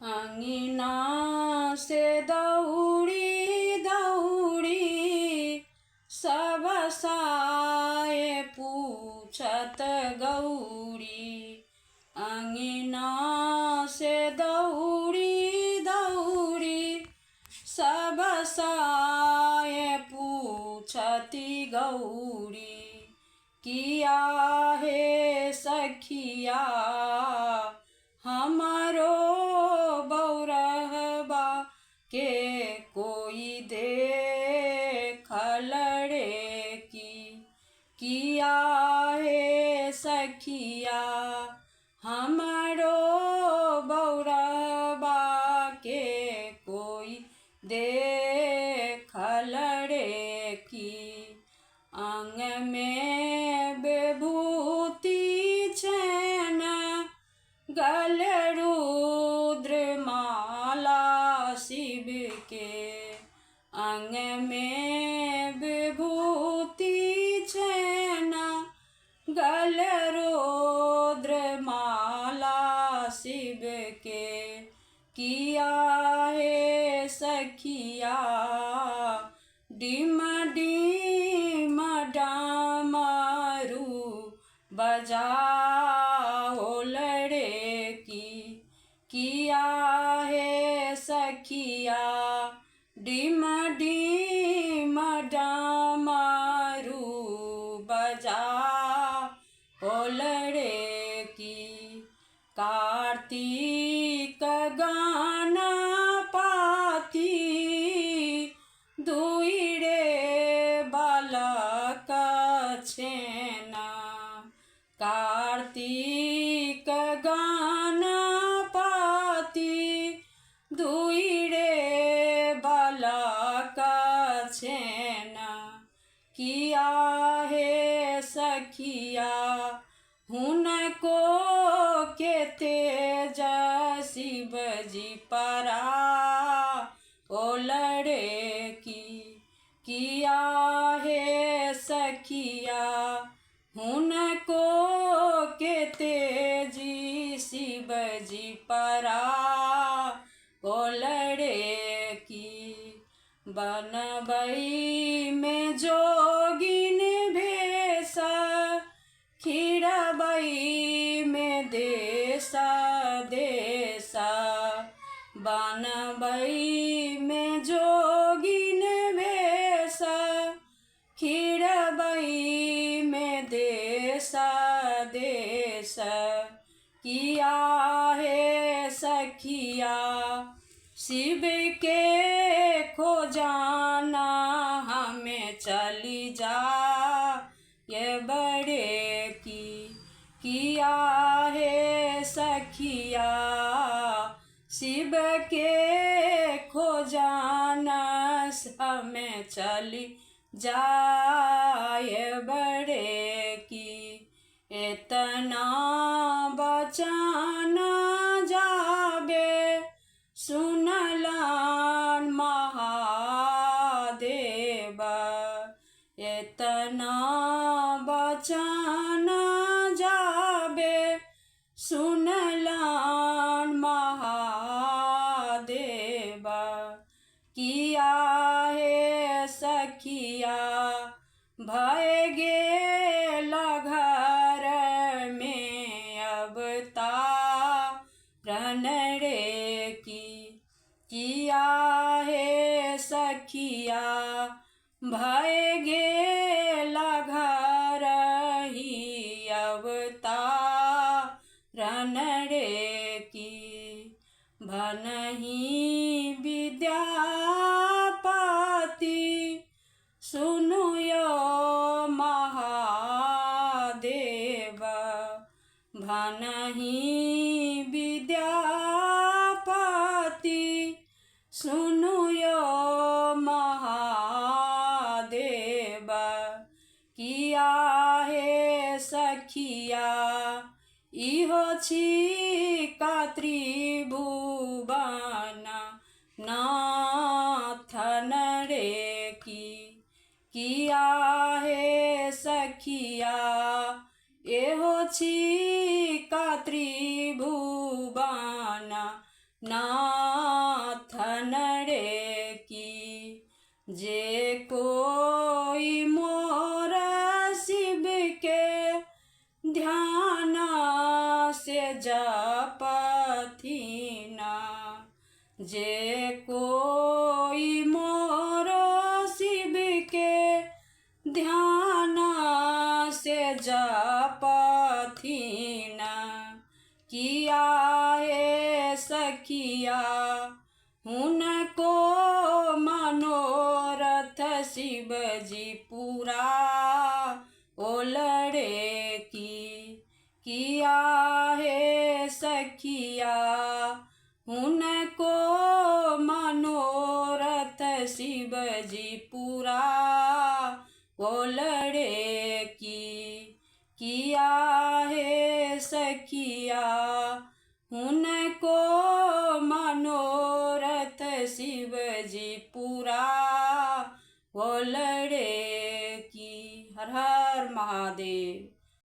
अंगिना से दौड़ी दौड़ी सब साए पूछत गौरी। अंगिना से दौड़ी दौड़ी सब साए पूछती गौरी। किया है सखिया हमारो बौरहबा के कोई देखल रे की। किया है सखिया हमारो बौरहबा के कोई देखल रे की। अंग में विभूति चैन गल रुद्र माला शिव के। अंग में विभूति चैन गल रुद्र माला शिव के। किया है सखिया डिम डिम डमरू बजाओ लड़े की। किया है सखिया डिम डिम डमरू बजाओ लड़े की। कार्तिक गाना पाती दुईरे बालक छेना। कार्तिक गाना पाती दुईरे बालक छेना। किया है सखिया हुनको के तेज शिव जी परा ओ लड़े की। किया है सखिया हुनको के तेजी शिव जी परा ओ लड़े की। बनबई में जोगिन भेसा खीरबई में देसा देसा। बनबई में जोगिन भेसा खीरबई में देसा देसा। किया है सखिया शिव के खोजाना हमें चली जा ये बड़े की। किया है सखिया शिव के खोजाना हमें चली जाए बड़े की। इतना बचाना जाबे सुनलान महादेव। इतना बचाना जाबे सुनलान महादेव। किया है सखिया भय गेला घर में अब तारण रे की। किया है सखिया भय गेला घर ही अब तारण रे की। भनहि विद्यापति सुनु यो महादेव। भनहि विद्यापति सुनु यो महादेव। किया है सखिया इहो छिका त्रिभुवन नाथन रे की। किया है सखिया एहो छिका त्रिभुवन नाथन रे की। जे कोई मोर शिव के ध्यान से जपथिना। जे कोई मोर शिव के ध्यान से जपथिना। किया हे सखिया उनको मनोरथ शिव जी पूरा ओलड़े की। किया हे सखिया उनको मनोरथ शिव जी पूरा ओलड़े की। किया हे सखिया उनको मनोरथ शिव जी पूरा ओलड़े की। हर हर महादेव।